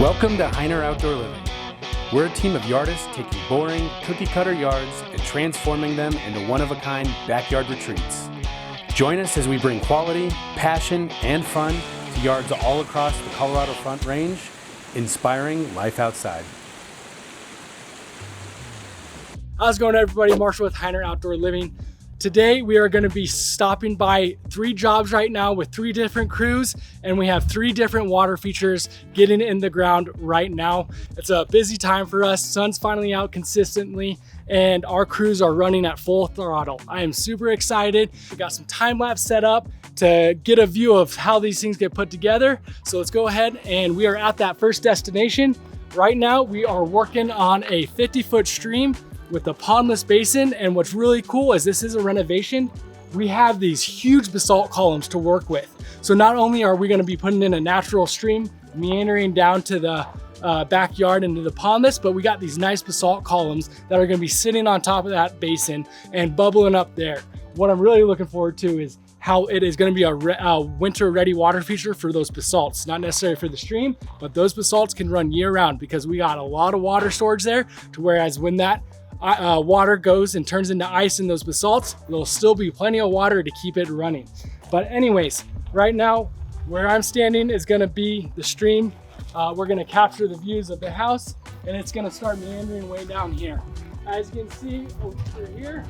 Welcome to Hiner Outdoor Living. We're a team of yardists taking boring, cookie-cutter yards and transforming them into one-of-a-kind backyard retreats. Join us as we bring quality, passion, and fun to yards all across the Colorado Front Range, inspiring life outside. How's it going, everybody? Marshall with Hiner Outdoor Living. Today we are going to be stopping by 3 jobs right now with 3 different crews, and we have 3 different water features getting in the ground right now. It's a busy time for us. Sun's finally out consistently and our crews are running at full throttle. I am super excited. We got some time lapse set up to get a view of how these things get put together. So let's go ahead, and we are at that first destination. Right now we are working on a 50-foot stream with a pondless basin, and what's really cool is this is a renovation. We have these huge basalt columns to work with. So not only are we going to be putting in a natural stream meandering down to the backyard into the pondless, but we got these nice basalt columns that are going to be sitting on top of that basin and bubbling up there. What I'm really looking forward to is how it is going to be a winter ready water feature for those basalts, not necessarily for the stream, but those basalts can run year round because we got a lot of water storage there, to whereas when that water goes and turns into ice in those basalts, there'll still be plenty of water to keep it running. But anyways, right now where I'm standing is going to be the stream. We're going to capture the views of the house, and it's going to start meandering way down here. As you can see over here,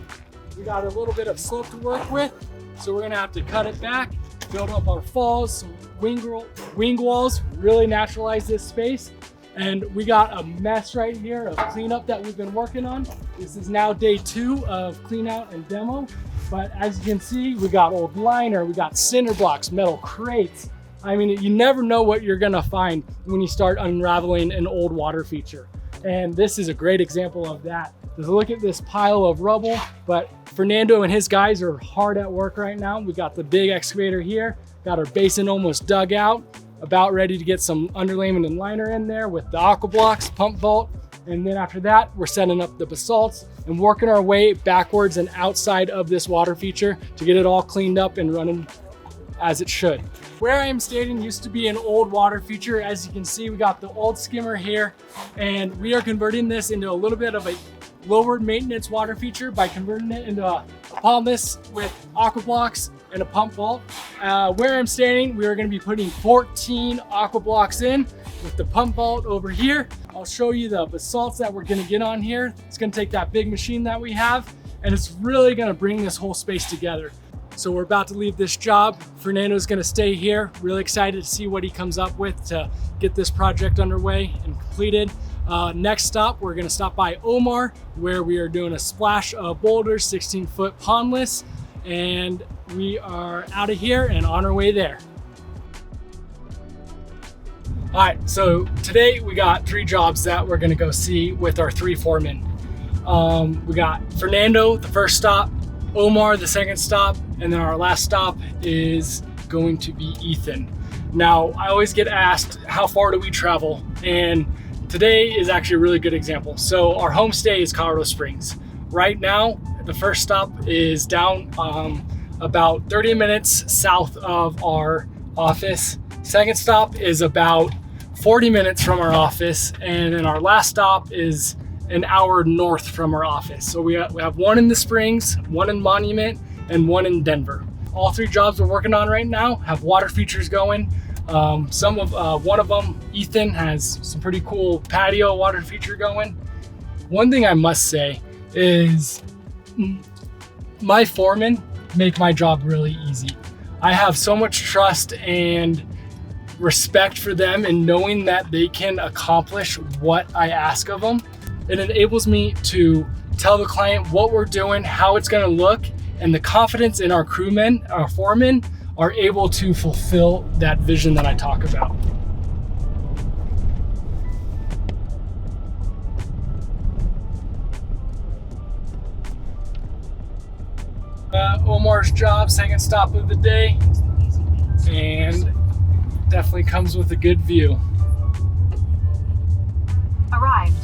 we got a little bit of slope to work with, so we're going to have to cut it back, build up our falls, some wing walls, really naturalize this space. And we got a mess right here of cleanup that we've been working on. This is now day 2 of clean out and demo. But as you can see, we got old liner, we got cinder blocks, metal crates. I mean, you never know what you're gonna find when you start unraveling an old water feature. And this is a great example of that. Just look at this pile of rubble, but Fernando and his guys are hard at work right now. We got the big excavator here, got our basin almost dug out, about ready to get some underlayment and liner in there with the aqua blocks, pump vault. And then after that, we're setting up the basalts and working our way backwards and outside of this water feature to get it all cleaned up and running as it should. Where I am standing used to be an old water feature. As you can see, we got the old skimmer here, and we are converting this into a little bit of a lower maintenance water feature by converting it into a pondless with aqua blocks and a pump vault. Where I'm standing, we are going to be putting 14 aqua blocks in with the pump vault over here. I'll show you the basalts that we're going to get on here. It's going to take that big machine that we have, and it's really going to bring this whole space together. So we're about to leave this job. Fernando's going to stay here. Really excited to see what he comes up with to get this project underway and completed. Next stop, we're going to stop by Omar, where we are doing a splash of boulders, 16-foot pondless, and we are out of here and on our way there. All right, so today we got 3 jobs that we're gonna go see with our 3 foremen. We got Fernando, the first stop, Omar, the second stop, and then our last stop is going to be Ethan. Now, I always get asked, how far do we travel? And today is actually a really good example. So our homestay is Colorado Springs. Right now, the first stop is down about 30 minutes south of our office. Second stop is about 40 minutes from our office. And then our last stop is an hour north from our office. So we have 1 in the Springs, 1 in Monument, and 1 in Denver. All 3 jobs we're working on right now have water features going. One of them, Ethan, has some pretty cool patio water feature going. One thing I must say is my foremen make my job really easy. I have so much trust and respect for them in knowing that they can accomplish what I ask of them. It enables me to tell the client what we're doing, how it's going to look, and the confidence in our crewmen, our foremen, are able to fulfill that vision that I talk about. Omar's job, second stop of the day, and definitely comes with a good view. Arrived.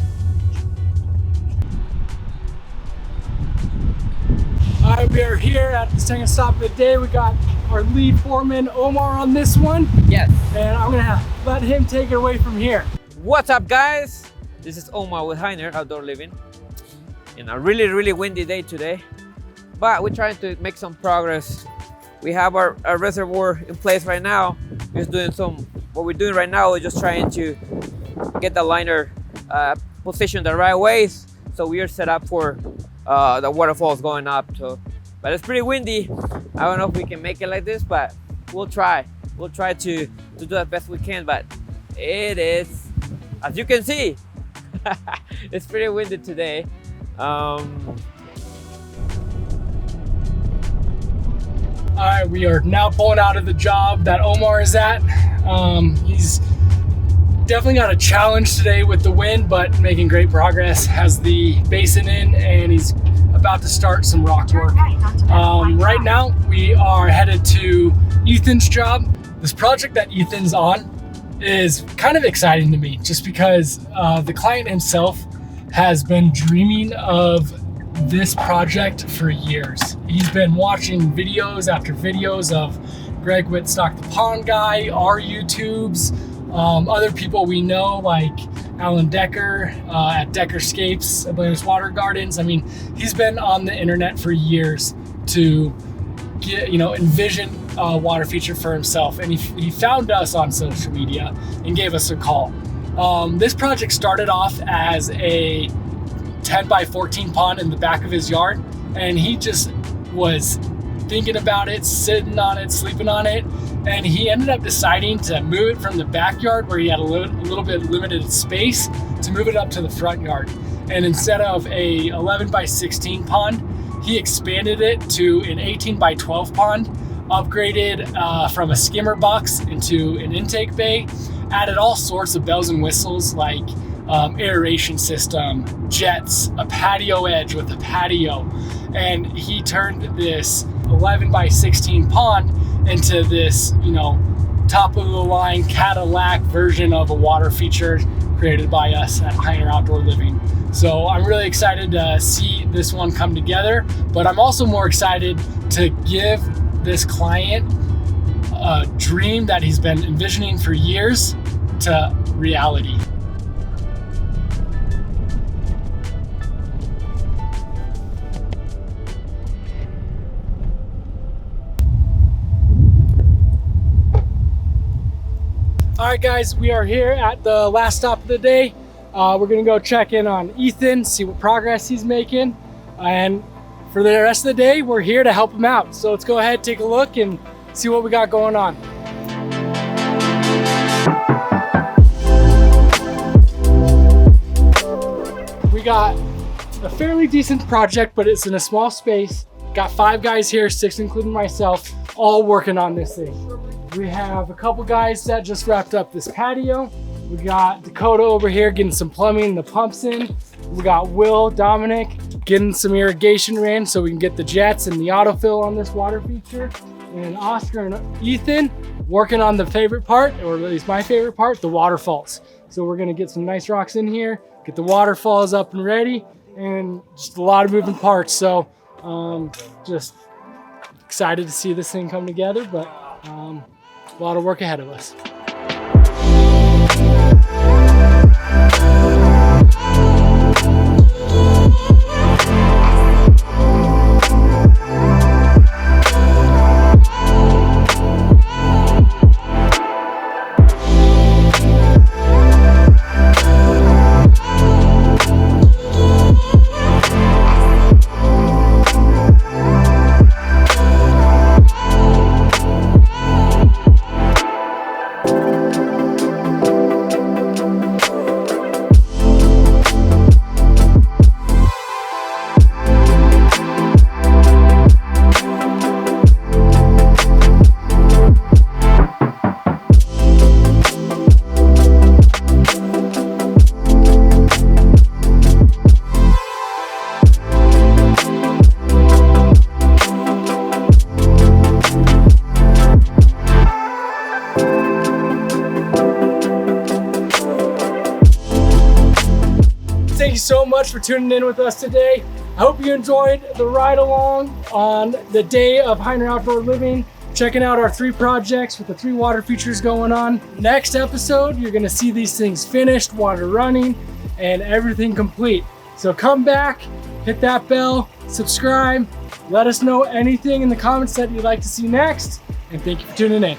All right, we are here at the second stop of the day. We got our lead foreman, Omar, on this one. Yes. And I'm gonna let him take it away from here. What's up, guys? This is Omar with Hiner Outdoor Living in a really windy day today, but we're trying to make some progress. We have our reservoir in place right now. What we're doing right now is just trying to get the liner positioned the right ways, so we are set up for the waterfalls going up. But it's pretty windy. I don't know if we can make it like this, but we'll try. We'll try to do the best we can, but it is, as you can see, it's pretty windy today. All right, we are now pulling out of the job that Omar is at. He's definitely got a challenge today with the wind, but making great progress. Has the basin in, and he's about to start some rock work. Right now, we are headed to Ethan's job. This project that Ethan's on is kind of exciting to me, just because the client himself has been dreaming of this project for years. He's been watching videos after videos of Greg Whitstock, the pond guy, our YouTubes, other people we know like Alan Decker at Deckerscapes, Atlantis Water Gardens. I mean, he's been on the internet for years to envision a water feature for himself, and he found us on social media and gave us a call. This project started off as a 10 by 14 pond in the back of his yard, and he just was thinking about it, sitting on it, sleeping on it, and he ended up deciding to move it from the backyard, where he had a little bit limited space, to move it up to the front yard. And instead of a 11 by 16 pond, he expanded it to an 18 by 12 pond, upgraded from a skimmer box into an intake bay, added all sorts of bells and whistles like aeration system, jets, a patio edge with a patio. And he turned this 11 by 16 pond into this, top of the line Cadillac version of a water feature created by us at Hiner Outdoor Living. So I'm really excited to see this one come together, but I'm also more excited to give this client a dream that he's been envisioning for years to reality. All right, guys, we are here at the last stop of the day. We're gonna go check in on Ethan, see what progress he's making. And for the rest of the day, we're here to help him out. So let's go ahead, take a look and see what we got going on. We got a fairly decent project, but it's in a small space. Got 5 guys here, 6 including myself, all working on this thing. We have a couple guys that just wrapped up this patio. We got Dakota over here getting some plumbing and the pumps in. We got Will, Dominic getting some irrigation ran so we can get the jets and the autofill on this water feature. And Oscar and Ethan working on the favorite part, or at least my favorite part, the waterfalls. So we're gonna get some nice rocks in here, get the waterfalls up and ready, and just a lot of moving parts. So just excited to see this thing come together, but a lot of work ahead of us. Thank you so much for tuning in with us today. I hope you enjoyed the ride along on the day of Hiner Outdoor Living. checking out our 3 projects with the 3 water features going on. Next episode, you're gonna see these things finished, water running, and everything complete. So come back, hit that bell, subscribe, let us know anything in the comments that you'd like to see next, and thank you for tuning in.